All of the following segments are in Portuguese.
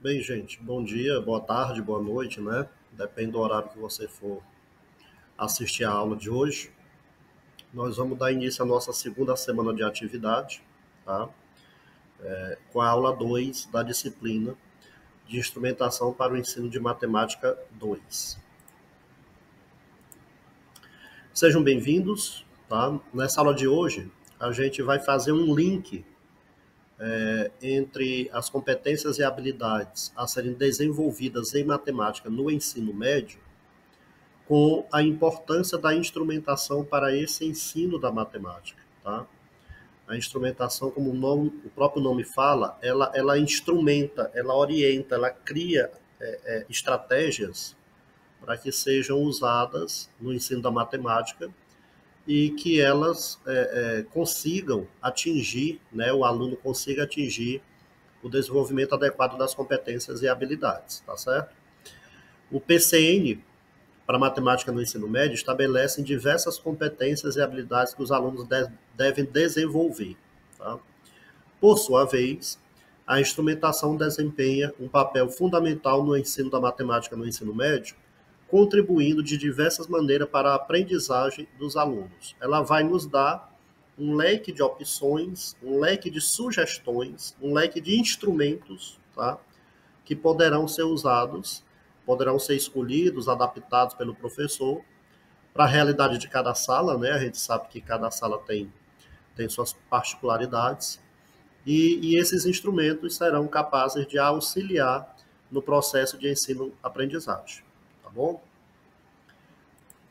Bem, gente, bom dia, boa tarde, boa noite, né? Depende do horário que você for assistir a aula de hoje. Nós vamos dar início à nossa segunda semana de atividade, tá? Com a aula 2 da disciplina de instrumentação para o ensino de matemática 2. Sejam bem-vindos, tá? Nessa aula de hoje, a gente vai fazer um link entre as competências e habilidades a serem desenvolvidas em matemática no ensino médio com a importância da instrumentação para esse ensino da matemática, tá? A instrumentação, como o próprio nome fala, ela instrumenta, ela orienta, ela cria estratégias para que sejam usadas no ensino da matemática e que elas consigam atingir, né, o aluno consiga atingir o desenvolvimento adequado das competências e habilidades, tá certo? O PCN, para matemática no ensino médio, estabelecem diversas competências e habilidades que os alunos devem desenvolver. Tá? Por sua vez, a instrumentação desempenha um papel fundamental no ensino da matemática no ensino médio, contribuindo de diversas maneiras para a aprendizagem dos alunos. Ela vai nos dar um leque de opções, um leque de sugestões, um leque de instrumentos, tá? Que poderão ser usados, poderão ser escolhidos, adaptados pelo professor para a realidade de cada sala, né? A gente sabe que cada sala tem suas particularidades e esses instrumentos serão capazes de auxiliar no processo de ensino-aprendizagem, tá bom?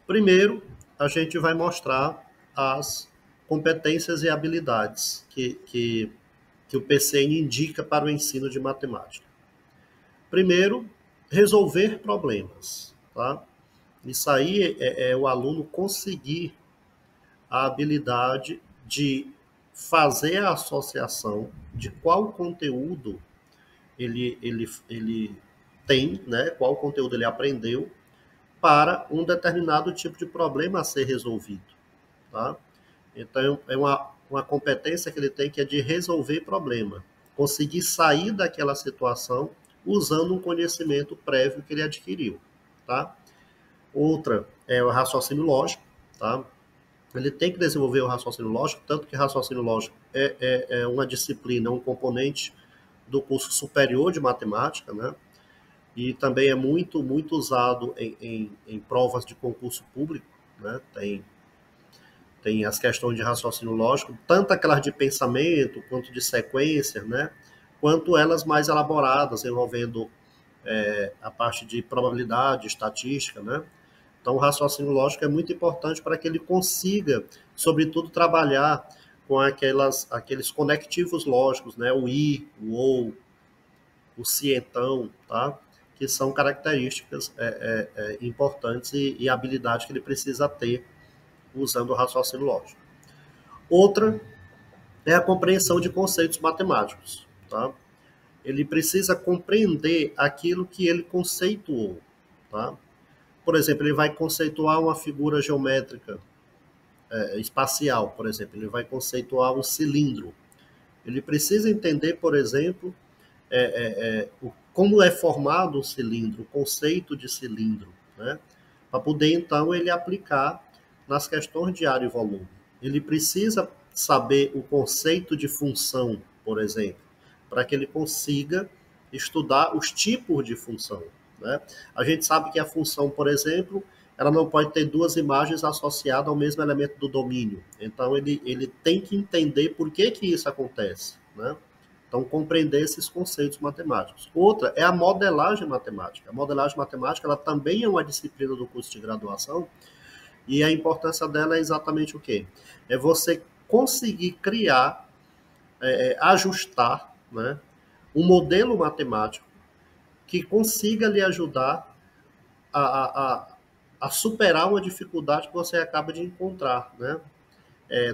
Primeiro, a gente vai mostrar as competências e habilidades que o PCN indica para o ensino de matemática. Primeiro, resolver problemas, tá? Isso aí é o aluno conseguir a habilidade de fazer a associação de qual conteúdo ele tem, né? Qual conteúdo ele aprendeu para um determinado tipo de problema a ser resolvido, tá? Então, é uma competência que ele tem que é de resolver problema, conseguir sair daquela situação usando um conhecimento prévio que ele adquiriu, tá? Outra é o raciocínio lógico, tá? Ele tem que desenvolver o raciocínio lógico, tanto que raciocínio lógico é uma disciplina, um componente do curso superior de matemática, né? E também é muito usado em provas de concurso público, né? Tem as questões de raciocínio lógico, tanto aquelas de pensamento, quanto de sequência, né? Quanto elas mais elaboradas, envolvendo a parte de probabilidade, estatística, né? Então, o raciocínio lógico é muito importante para que ele consiga, sobretudo, trabalhar com aqueles conectivos lógicos, né? O e, o ou, o se então, tá? Que são características importantes e habilidades que ele precisa ter usando o raciocínio lógico. Outra é a compreensão de conceitos matemáticos, tá? Ele precisa compreender aquilo que ele conceituou, tá? Por exemplo, ele vai conceituar uma figura geométrica espacial, por exemplo, ele vai conceituar um cilindro. Ele precisa entender, por exemplo, como é formado um cilindro, o conceito de cilindro, né? Para poder, então, ele aplicar nas questões de área e volume. Ele precisa saber o conceito de função, por exemplo, para que ele consiga estudar os tipos de função, né? A gente sabe que a função, por exemplo, ela não pode ter duas imagens associadas ao mesmo elemento do domínio. Então, ele tem que entender por que isso acontece, né? Então, compreender esses conceitos matemáticos. Outra é a modelagem matemática. A modelagem matemática ela também é uma disciplina do curso de graduação e a importância dela é exatamente o quê? É você conseguir criar, ajustar, né, um modelo matemático que consiga lhe ajudar a superar uma dificuldade que você acaba de encontrar, né?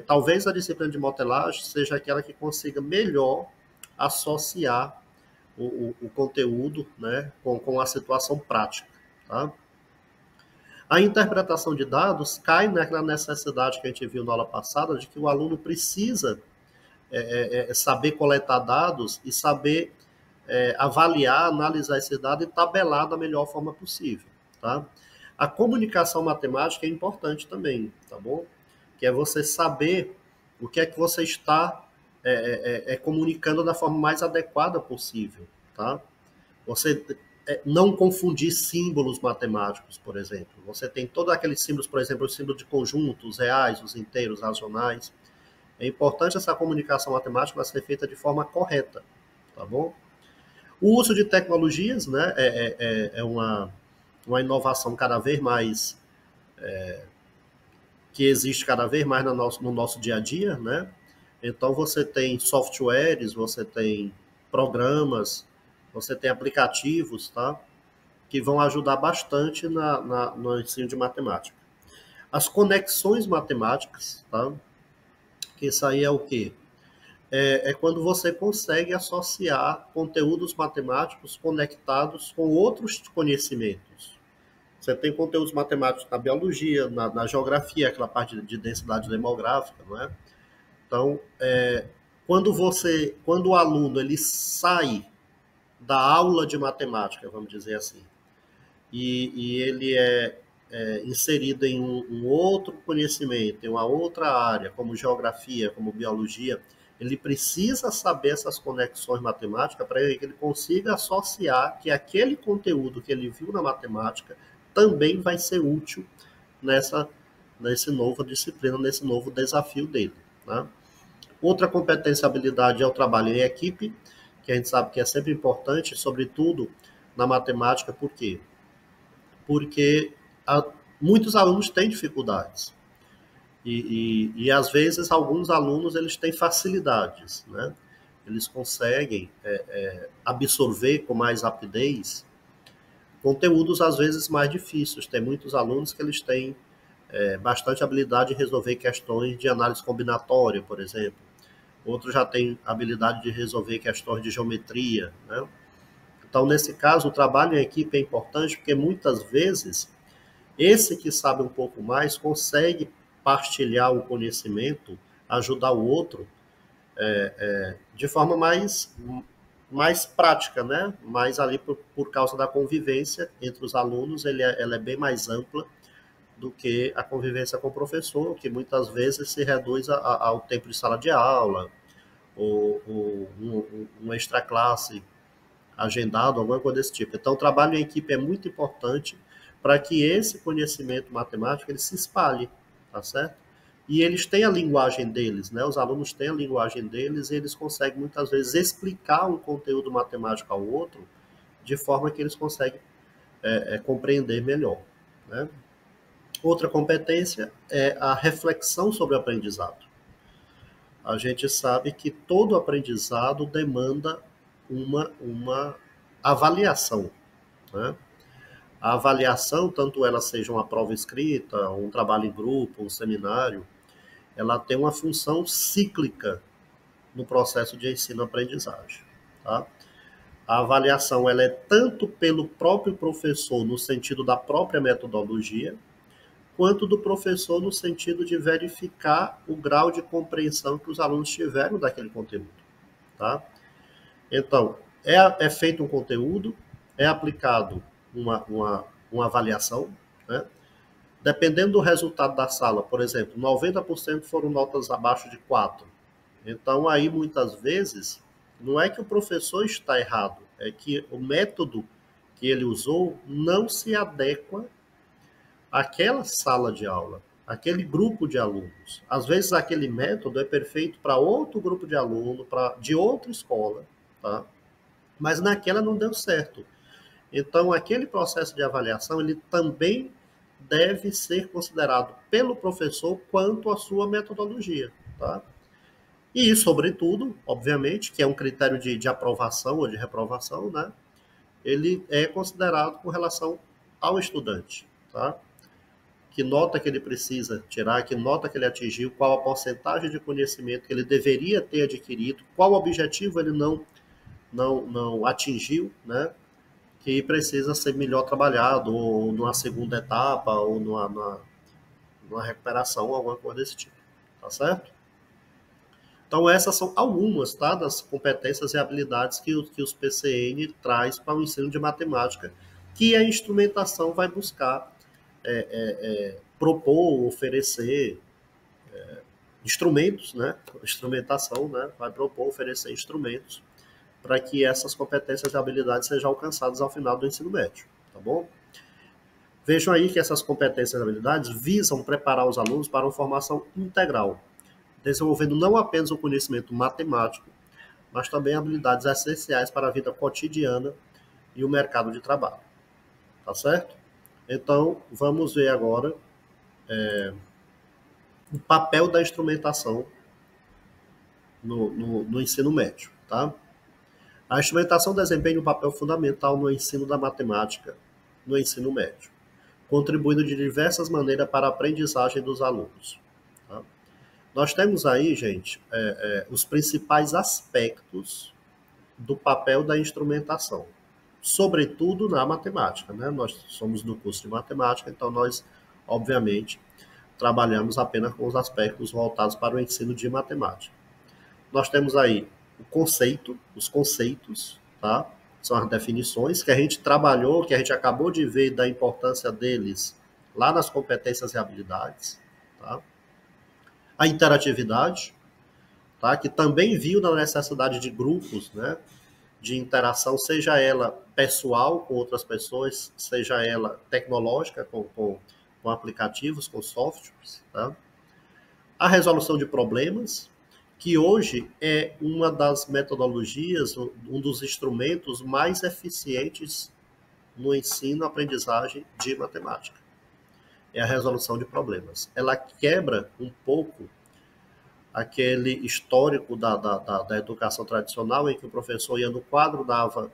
Talvez a disciplina de modelagem seja aquela que consiga melhor associar o conteúdo, né, com a situação prática, tá? A interpretação de dados cai naquela necessidade que a gente viu na aula passada de que o aluno precisa saber coletar dados e saber avaliar, analisar esse dado e tabelar da melhor forma possível, tá? A comunicação matemática é importante também, tá bom? Que é você saber o que é que você está comunicando da forma mais adequada possível, tá? Você não confundir símbolos matemáticos, por exemplo. Você tem todos aqueles símbolos, por exemplo, os símbolos de conjuntos, reais, os inteiros, racionais. É importante essa comunicação matemática ser feita de forma correta, tá bom? O uso de tecnologias, né, é uma inovação cada vez mais que existe cada vez mais no nosso dia a dia, né? Então você tem softwares, você tem programas, você tem aplicativos, tá? Que vão ajudar bastante no ensino de matemática. As conexões matemáticas, tá? Que isso aí é o quê? É quando você consegue associar conteúdos matemáticos conectados com outros conhecimentos. Você tem conteúdos matemáticos na biologia, na geografia, aquela parte de densidade demográfica, não é? Então, quando o aluno ele sai da aula de matemática, vamos dizer assim, e ele é inserido em um outro conhecimento, em uma outra área, como geografia, como biologia, ele precisa saber essas conexões matemáticas para que ele consiga associar que aquele conteúdo que ele viu na matemática também vai ser útil nesse novo disciplina, nesse novo desafio dele, né? Outra competência e habilidade é o trabalho em equipe, que a gente sabe que é sempre importante, sobretudo na matemática, por quê? Porque muitos alunos têm dificuldades. E às vezes alguns alunos eles têm facilidades, né? Eles conseguem absorver com mais rapidez conteúdos às vezes mais difíceis. Tem muitos alunos que eles têm bastante habilidade em resolver questões de análise combinatória, por exemplo. Outros já têm habilidade de resolver questões de geometria, né? Então, nesse caso, o trabalho em equipe é importante porque muitas vezes esse que sabe um pouco mais consegue partilhar o conhecimento, ajudar o outro de forma mais prática, né? Mas ali por causa da convivência entre os alunos, ela é bem mais ampla do que a convivência com o professor, que muitas vezes se reduz ao tempo de sala de aula, ou uma extra classe agendado, alguma coisa desse tipo. Então, o trabalho em equipe é muito importante para que esse conhecimento matemático ele se espalhe, tá certo? E eles têm a linguagem deles, né? Os alunos têm a linguagem deles e eles conseguem muitas vezes explicar um conteúdo matemático ao outro de forma que eles conseguem compreender melhor, né? Outra competência é a reflexão sobre o aprendizado. A gente sabe que todo aprendizado demanda uma avaliação, né? A avaliação, tanto ela seja uma prova escrita, um trabalho em grupo, um seminário, ela tem uma função cíclica no processo de ensino-aprendizagem, tá? A avaliação ela é tanto pelo próprio professor no sentido da própria metodologia, quanto do professor no sentido de verificar o grau de compreensão que os alunos tiveram daquele conteúdo, tá? Então, é feito um conteúdo, é aplicado uma avaliação, né? Dependendo do resultado da sala, por exemplo, 90% foram notas abaixo de 4. Então, aí, muitas vezes, não é que o professor está errado, é que o método que ele usou não se adequa àquela sala de aula, aquele grupo de alunos. Às vezes, aquele método é perfeito para outro grupo de aluno, de outra escola, tá? Mas naquela não deu certo. Então, aquele processo de avaliação, ele também deve ser considerado pelo professor quanto à sua metodologia, tá? E, sobretudo, obviamente, que é um critério de aprovação ou de reprovação, né? Ele é considerado com relação ao estudante, tá? Que nota que ele precisa tirar, que nota que ele atingiu, qual a porcentagem de conhecimento que ele deveria ter adquirido, qual objetivo ele não atingiu, né? Que precisa ser melhor trabalhado, ou numa segunda etapa, ou numa recuperação, alguma coisa desse tipo. Tá certo? Então, essas são algumas, tá, das competências e habilidades que os PCN traz para o ensino de matemática, que a instrumentação vai buscar propor, oferecer instrumentos, né? Instrumentação, né? Vai propor, oferecer instrumentos para que essas competências e habilidades sejam alcançadas ao final do ensino médio, tá bom? Vejam aí que essas competências e habilidades visam preparar os alunos para uma formação integral, desenvolvendo não apenas o conhecimento matemático, mas também habilidades essenciais para a vida cotidiana e o mercado de trabalho, tá certo? Então, vamos ver agora o papel da instrumentação no ensino médio, tá? A instrumentação desempenha um papel fundamental no ensino da matemática no ensino médio, contribuindo de diversas maneiras para a aprendizagem dos alunos. Tá? Nós temos aí, gente, os principais aspectos do papel da instrumentação, sobretudo na matemática, né? Nós somos do curso de matemática, então nós, obviamente, trabalhamos apenas com os aspectos voltados para o ensino de matemática. Nós temos aí o conceito, os conceitos, tá? São as definições que a gente trabalhou, que a gente acabou de ver da importância deles lá nas competências e habilidades, tá? A interatividade, tá? Que também viu na necessidade de grupos, né? De interação, seja ela pessoal com outras pessoas, seja ela tecnológica com aplicativos, com softwares, tá? A resolução de problemas, que hoje é uma das metodologias, um dos instrumentos mais eficientes no ensino e aprendizagem de matemática. É a resolução de problemas. Ela quebra um pouco aquele histórico da educação tradicional, em que o professor ia no quadro, dava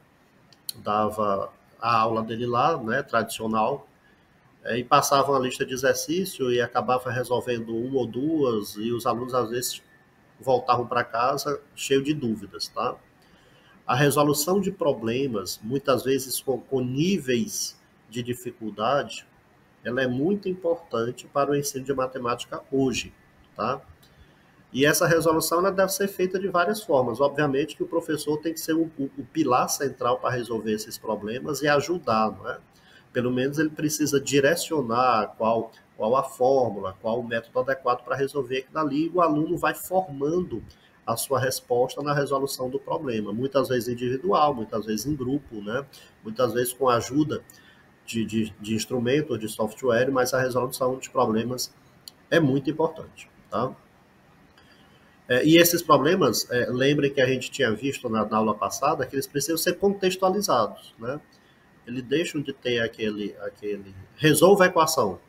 a aula dele lá, né, tradicional, e passava uma lista de exercício e acabava resolvendo uma ou duas, e os alunos às vezes voltavam para casa cheio de dúvidas, tá? A resolução de problemas, muitas vezes com níveis de dificuldade, ela é muito importante para o ensino de matemática hoje, tá? E essa resolução ela deve ser feita de várias formas. Obviamente que o professor tem que ser o pilar central para resolver esses problemas e ajudar, não é? Pelo menos ele precisa direcionar qual a fórmula, qual o método adequado para resolver aquilo ali, e o aluno vai formando a sua resposta na resolução do problema, muitas vezes individual, muitas vezes em grupo, né? Muitas vezes com a ajuda de instrumentos, de software, mas a resolução de problemas é muito importante, tá? E esses problemas, lembrem que a gente tinha visto na aula passada, que eles precisam ser contextualizados, né? Eles deixam de ter aquele resolva a equação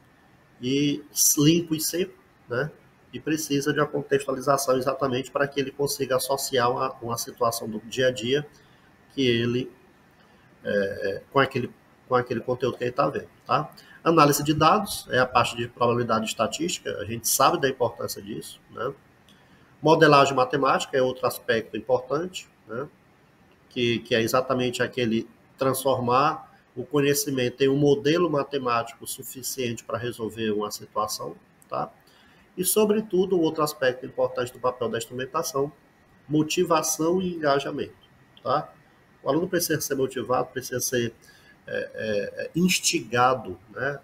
e limpo e seco, né? E precisa de uma contextualização exatamente para que ele consiga associar uma situação do dia a dia que ele com aquele conteúdo que ele está vendo, tá? Análise de dados é a parte de probabilidade estatística, a gente sabe da importância disso, né? Modelagem matemática é outro aspecto importante, né? Que é exatamente aquele transformar o conhecimento em um modelo matemático suficiente para resolver uma situação, tá? E, sobretudo, o outro aspecto importante do papel da instrumentação, motivação e engajamento, tá? O aluno precisa ser motivado, precisa ser instigado, né?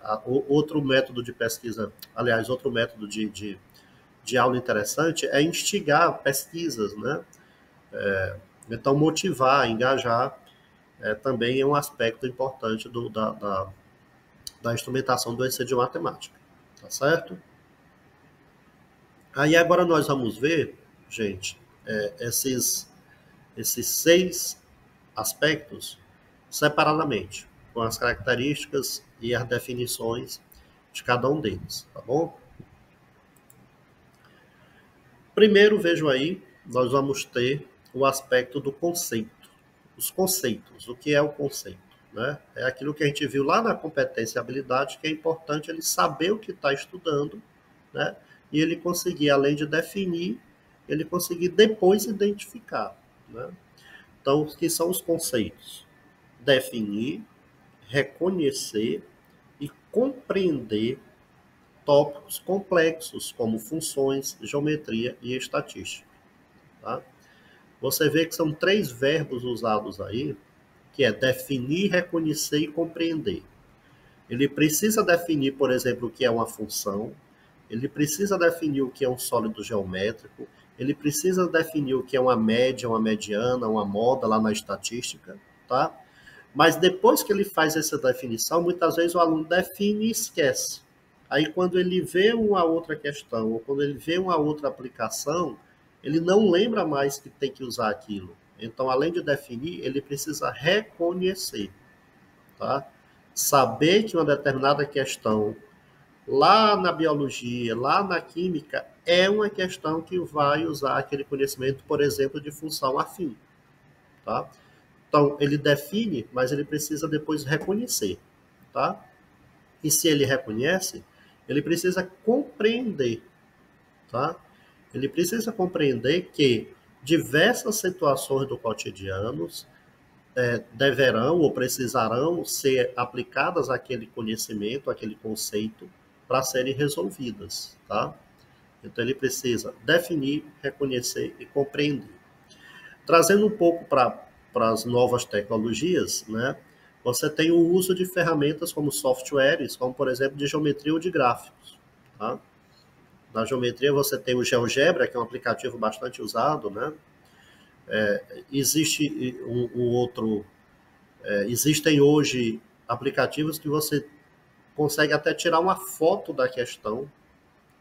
Outro método de pesquisa, aliás, outro método de aula interessante é instigar pesquisas, né? Então, motivar, engajar, também é um aspecto importante da instrumentação do ensino de matemática, tá certo? Aí agora nós vamos ver, gente, esses 6 aspectos separadamente, com as características e as definições de cada um deles, tá bom? Primeiro, vejam aí, nós vamos ter o aspecto do conceito. Os conceitos, o que é o conceito? Né? É aquilo que a gente viu lá na competência e habilidade, que é importante ele saber o que está estudando, né? E ele conseguir, além de definir, ele conseguir depois identificar. Né? Então, o que são os conceitos? Definir, reconhecer e compreender tópicos complexos, como funções, geometria e estatística. tá? Você vê que são 3 verbos usados aí, que é definir, reconhecer e compreender. Ele precisa definir, por exemplo, o que é uma função, ele precisa definir o que é um sólido geométrico, ele precisa definir o que é uma média, uma mediana, uma moda lá na estatística, tá? Mas depois que ele faz essa definição, muitas vezes o aluno define e esquece. Aí quando ele vê uma outra questão, ou quando ele vê uma outra aplicação, ele não lembra mais que tem que usar aquilo. Então, além de definir, ele precisa reconhecer, tá? Saber que uma determinada questão lá na biologia, lá na química, é uma questão que vai usar aquele conhecimento, por exemplo, de função afim, tá? Então, ele define, mas ele precisa depois reconhecer, tá? E se ele reconhece, ele precisa compreender, tá? Ele precisa compreender que diversas situações do cotidiano deverão ou precisarão ser aplicadas àquele conhecimento, àquele conceito, para serem resolvidas, tá? Então ele precisa definir, reconhecer e compreender. Trazendo um pouco para as novas tecnologias, né? Você tem o uso de ferramentas como softwares, como por exemplo de geometria ou de gráficos, tá? Na geometria você tem o GeoGebra, que é um aplicativo bastante usado, né? Existe um outro, existem hoje aplicativos que você consegue até tirar uma foto da questão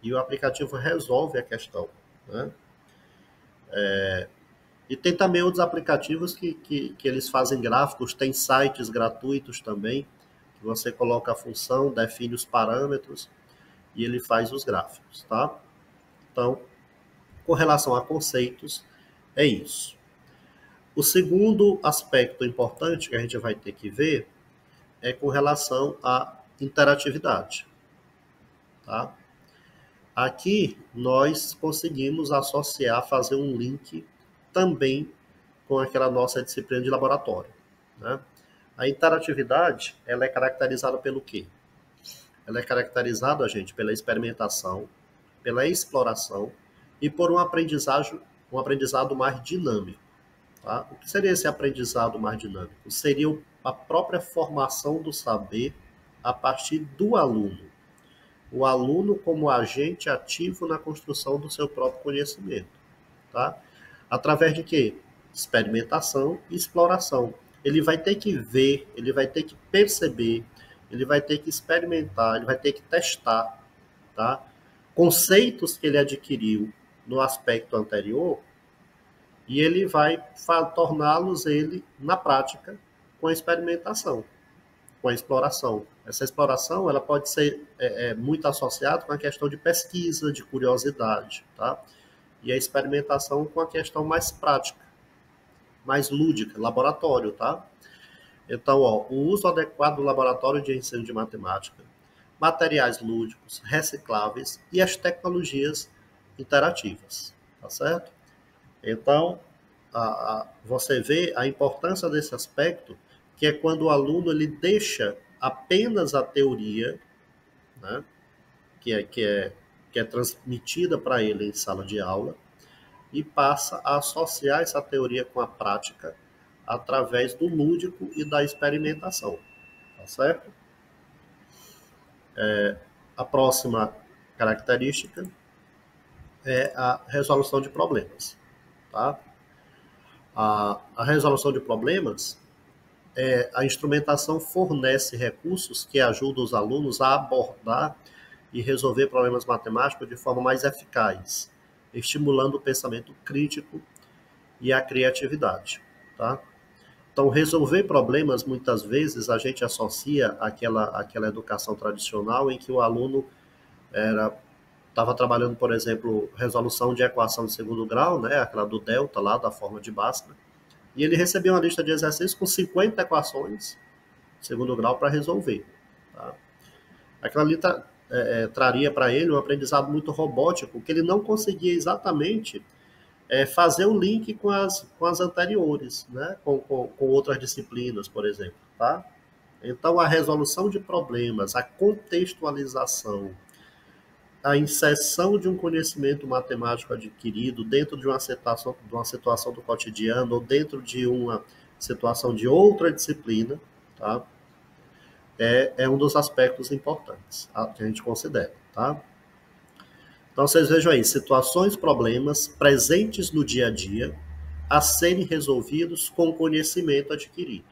e o aplicativo resolve a questão, né? E tem também outros aplicativos que eles fazem gráficos, tem sites gratuitos também, que você coloca a função, define os parâmetros e ele faz os gráficos, tá? Então, com relação a conceitos, é isso. O segundo aspecto importante que a gente vai ter que ver é com relação à interatividade, tá? Aqui nós conseguimos associar, fazer um link também com aquela nossa disciplina de laboratório, né? A interatividade, ela é caracterizada pelo quê? Ela é caracterizada, gente, pela experimentação, pela exploração e por um aprendizado mais dinâmico, tá? O que seria esse aprendizado mais dinâmico? Seria a própria formação do saber a partir do aluno. O aluno como agente ativo na construção do seu próprio conhecimento, tá? Através de quê? Experimentação e exploração. Ele vai ter que ver, ele vai ter que perceber, ele vai ter que experimentar, ele vai ter que testar, tá? Conceitos que ele adquiriu no aspecto anterior e ele vai torná-los ele na prática com a experimentação, com a exploração. Essa exploração ela pode ser muito associada com a questão de pesquisa, de curiosidade, tá? E a experimentação com a questão mais prática, mais lúdica, laboratório, tá? Então, ó, o uso adequado do laboratório de ensino de matemática, materiais lúdicos, recicláveis e as tecnologias interativas, tá certo? Então, você vê a importância desse aspecto, que é quando o aluno ele deixa apenas a teoria, né, que é transmitida para ele em sala de aula, e passa a associar essa teoria com a prática através do lúdico e da experimentação, tá certo? A próxima característica é a resolução de problemas, tá? A resolução de problemas a instrumentação fornece recursos que ajudam os alunos a abordar e resolver problemas matemáticos de forma mais eficaz, estimulando o pensamento crítico e a criatividade, tá? Então, resolver problemas, muitas vezes, a gente associa àquela educação tradicional em que o aluno estava trabalhando, por exemplo, resolução de equação de segundo grau, né, aquela do delta lá, da forma de Bhaskara, e ele recebia uma lista de exercícios com 50 equações de segundo grau para resolver, tá? Aquela ali traria para ele um aprendizado muito robótico, que ele não conseguia exatamente fazer o link com as anteriores, né? Com outras disciplinas, por exemplo, tá? Então, a resolução de problemas, a contextualização a inserção de um conhecimento matemático adquirido dentro de uma situação do cotidiano ou dentro de uma situação de outra disciplina, tá? É um dos aspectos importantes que a gente considera, tá? Então, vocês vejam aí, situações, problemas presentes no dia a dia a serem resolvidos com conhecimento adquirido,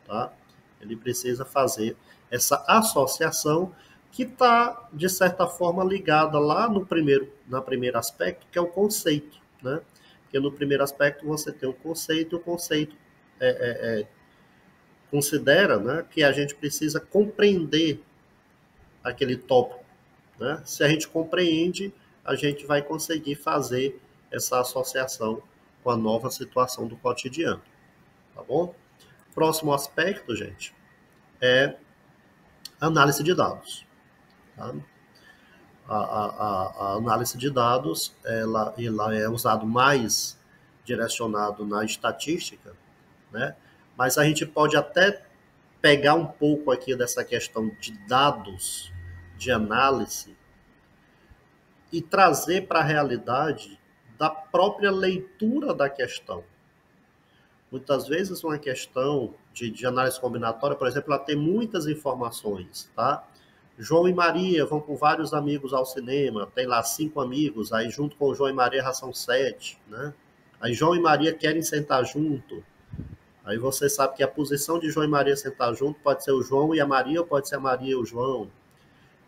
tá? Ele precisa fazer essa associação que está, de certa forma, ligada lá no primeiro aspecto, que é o conceito, né? Porque no primeiro aspecto você tem um conceito, e o conceito considera, né, que a gente precisa compreender aquele tópico, né? Se a gente compreende, a gente vai conseguir fazer essa associação com a nova situação do cotidiano, tá bom? Próximo aspecto, gente, é análise de dados. Tá? A análise de dados, ela é usado mais direcionado na estatística, né? Mas a gente pode até pegar um pouco aqui dessa questão de dados, de análise, e trazer para a realidade da própria leitura da questão. Muitas vezes uma questão de análise combinatória, por exemplo, ela tem muitas informações, tá? João e Maria vão com vários amigos ao cinema, tem lá 5 amigos, aí junto com o João e Maria já são 7, né? Aí João e Maria querem sentar junto, aí você sabe que a posição de João e Maria sentar junto pode ser o João e a Maria, ou pode ser a Maria e o João.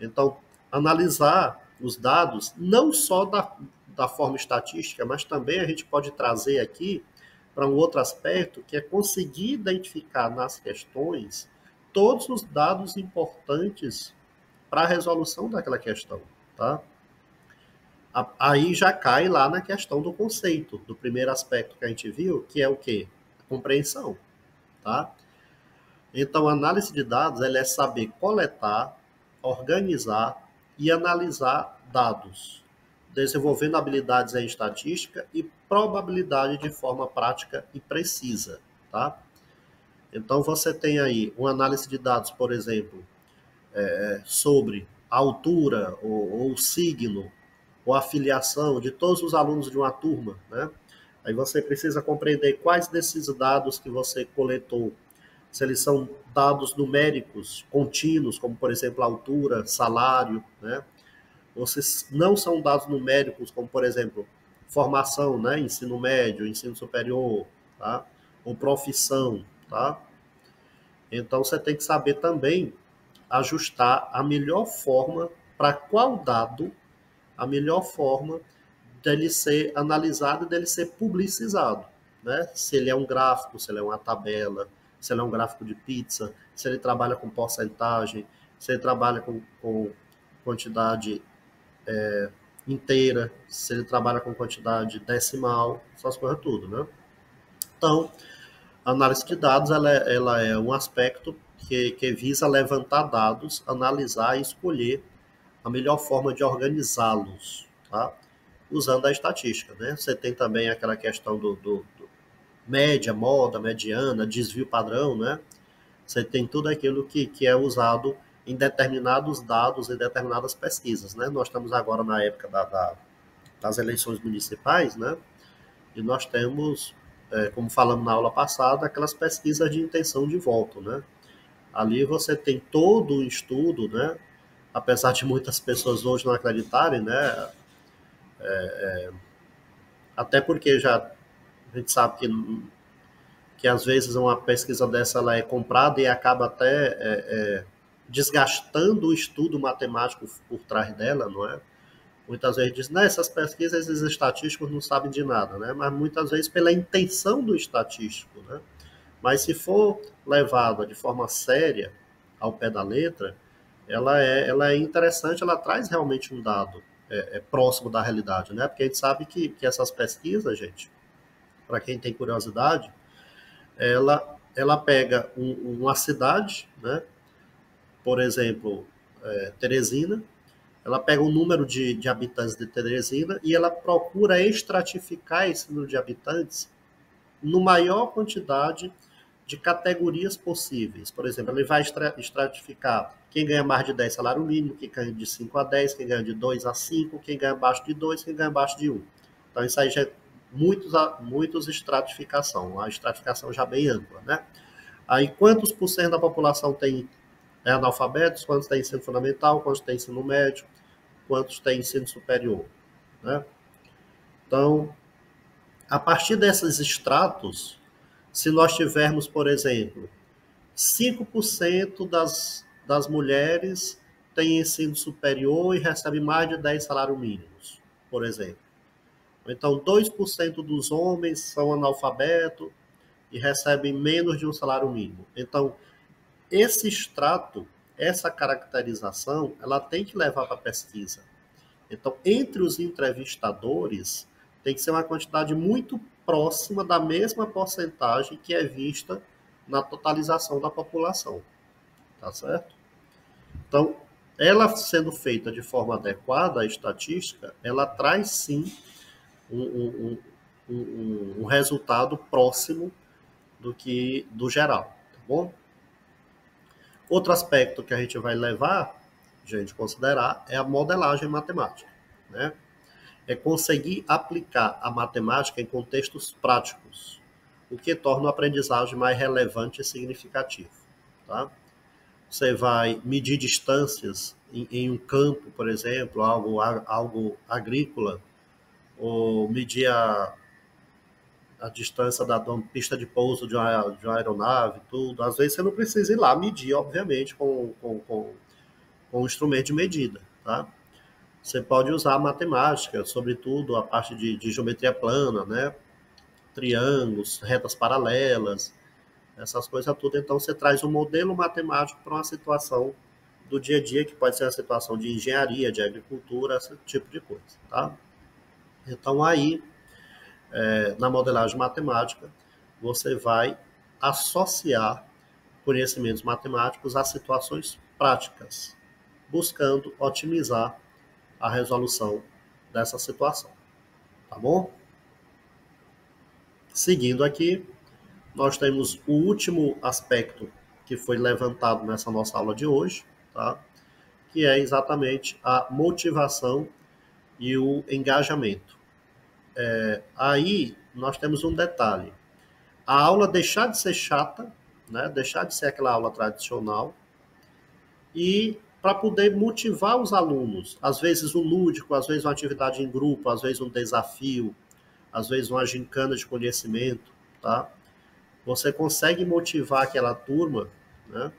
Então, analisar os dados, não só da forma estatística, mas também a gente pode trazer aqui para um outro aspecto, que é conseguir identificar nas questões todos os dados importantes para a resolução daquela questão, tá? Aí já cai lá na questão do conceito, do primeiro aspecto que a gente viu, que é o quê? A compreensão, tá? Então, a análise de dados, ela é saber coletar, organizar e analisar dados, desenvolvendo habilidades em estatística e probabilidade de forma prática e precisa, tá? Então, você tem aí uma análise de dados, por exemplo, sobre a altura ou o signo ou a filiação de todos os alunos de uma turma, né? Aí você precisa compreender quais desses dados que você coletou, se eles são dados numéricos contínuos, como por exemplo altura, salário, né? Ou se não são dados numéricos, como por exemplo formação, né? Ensino médio, ensino superior, tá? Ou profissão, tá? Então você tem que saber também ajustar a melhor forma para qual dado, a melhor forma dele ser analisado e dele ser publicizado, né? Se ele é um gráfico, se ele é uma tabela, se ele é um gráfico de pizza, se ele trabalha com porcentagem, se ele trabalha com quantidade inteira, se ele trabalha com quantidade decimal, essas coisas tudo, né? Então, a análise de dados ela é um aspecto que visa levantar dados, analisar e escolher a melhor forma de organizá-los, tá? Usando a estatística, né? Você tem também aquela questão do média, moda, mediana, desvio padrão, né? Você tem tudo aquilo que é usado em determinados dados e determinadas pesquisas, né? Nós estamos agora na época das eleições municipais, né? E nós temos, como falamos na aula passada, aquelas pesquisas de intenção de voto, né? Ali você tem todo o estudo, né? Apesar de muitas pessoas hoje não acreditarem, né? Até porque já a gente sabe que às vezes uma pesquisa dessa ela é comprada e acaba até desgastando o estudo matemático por trás dela, não é? Muitas vezes diz, né, essas pesquisas, esses estatísticos não sabem de nada, né? Mas muitas vezes pela intenção do estatístico, né? Mas se for levada de forma séria, ao pé da letra, ela é interessante, ela traz realmente um dado próximo da realidade, né? Porque a gente sabe que essas pesquisas, gente, para quem tem curiosidade, ela pega uma cidade, né? Por exemplo, Teresina, ela pega o número de habitantes de Teresina e ela procura estratificar esse número de habitantes no maior quantidade de categorias possíveis. Por exemplo, ele vai estratificar quem ganha mais de 10 salário mínimo, quem ganha de 5 a 10, quem ganha de 2 a 5, quem ganha abaixo de 2, quem ganha abaixo de 1. Então, isso aí já é muitos estratificação, uma estratificação já bem ampla, né? Aí, quantos por cento da população tem analfabetos, quantos tem ensino fundamental, quantos tem ensino médio, quantos tem ensino superior, né? Então, a partir desses estratos, se nós tivermos, por exemplo, 5% das mulheres têm ensino superior e recebem mais de 10 salários mínimos, por exemplo. Então, 2% dos homens são analfabetos e recebem menos de um salário mínimo. Então, esse extrato, essa caracterização, ela tem que levar para a pesquisa. Então, entre os entrevistadores, tem que ser uma quantidade muito próxima da mesma porcentagem que é vista na totalização da população. Tá certo? Então, ela sendo feita de forma adequada, a estatística, ela traz sim um resultado próximo do geral, tá bom? Outro aspecto que a gente vai levar, gente, considerar, é a modelagem matemática, né? É conseguir aplicar a matemática em contextos práticos, o que torna a aprendizagem mais relevante e significativa, tá? Você vai medir distâncias em um campo, por exemplo, algo agrícola, ou medir a distância da pista de pouso de uma aeronave, tudo. Às vezes você não precisa ir lá medir, obviamente, com um instrumento de medida, tá? Você pode usar a matemática, sobretudo a parte de geometria plana, né? Triângulos, retas paralelas, essas coisas tudo. Então, você traz um modelo matemático para uma situação do dia a dia, que pode ser uma situação de engenharia, de agricultura, esse tipo de coisa, tá? Então, aí, na modelagem matemática, você vai associar conhecimentos matemáticos a situações práticas, buscando otimizar a resolução dessa situação, tá bom? Seguindo aqui, nós temos o último aspecto que foi levantado nessa nossa aula de hoje, tá? Que é exatamente a motivação e o engajamento. Aí nós temos um detalhe: a aula deixar de ser chata, né? Deixar de ser aquela aula tradicional, e para poder motivar os alunos, às vezes um lúdico, às vezes uma atividade em grupo, às vezes um desafio, às vezes uma gincana de conhecimento, tá? Você consegue motivar aquela turma, né?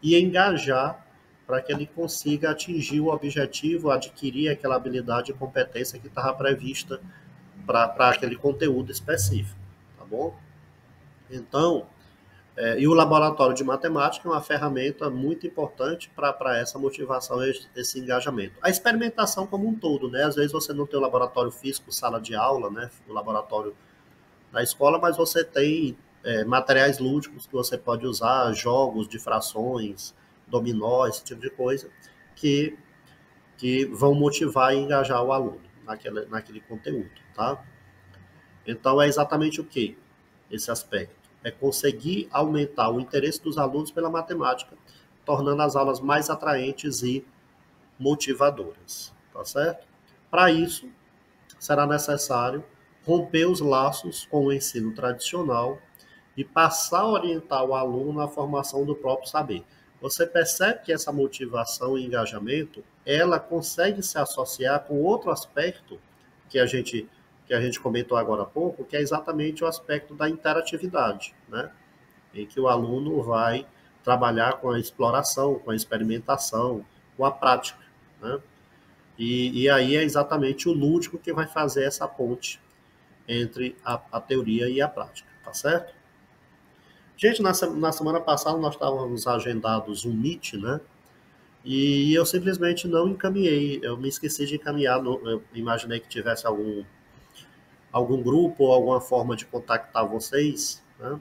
E engajar para que ele consiga atingir o objetivo, adquirir aquela habilidade e competência que estava prevista para aquele conteúdo específico, tá bom? Então, e o laboratório de matemática é uma ferramenta muito importante para essa motivação, esse engajamento. A experimentação como um todo, né? Às vezes você não tem o laboratório físico, sala de aula, né? O laboratório na escola, mas você tem materiais lúdicos que você pode usar, jogos de frações, dominó, esse tipo de coisa, que, que vão motivar e engajar o aluno naquele conteúdo, tá? Então, é exatamente o que? Esse aspecto. É conseguir aumentar o interesse dos alunos pela matemática, tornando as aulas mais atraentes e motivadoras, tá certo? Para isso, será necessário romper os laços com o ensino tradicional e passar a orientar o aluno na formação do próprio saber. Você percebe que essa motivação e engajamento, ela consegue se associar com outro aspecto que a gente comentou agora há pouco, que é exatamente o aspecto da interatividade, né? Em que o aluno vai trabalhar com a exploração, com a experimentação, com a prática, né? E aí é exatamente o lúdico que vai fazer essa ponte entre a teoria e a prática, tá certo? Gente, na semana passada nós estávamos agendados um Meet, né? E eu simplesmente não encaminhei, eu me esqueci de encaminhar, eu imaginei que tivesse algum grupo ou alguma forma de contactar vocês, né?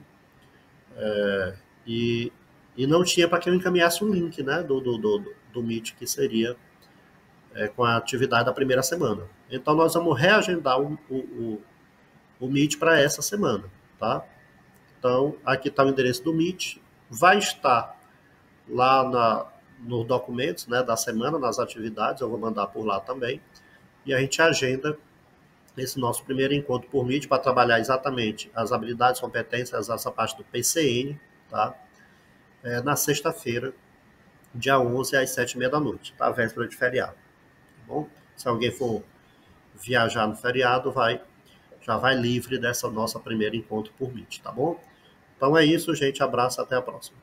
E, e não tinha para que eu encaminhasse o link, né, do Meet, que seria com a atividade da primeira semana. Então, nós vamos reagendar o Meet para essa semana, tá? Então, aqui está o endereço do Meet, vai estar lá nos documentos, né, da semana, nas atividades, eu vou mandar por lá também, e a gente agenda esse nosso primeiro encontro por Meet para trabalhar exatamente as habilidades, competências, essa parte do PCN, tá? Na sexta-feira, dia 11, às 7h30 da noite, tá? Véspera de feriado, tá bom? Se alguém for viajar no feriado, já vai livre dessa nossa primeiro encontro por Meet, tá bom? Então é isso, gente. Abraço, até a próxima.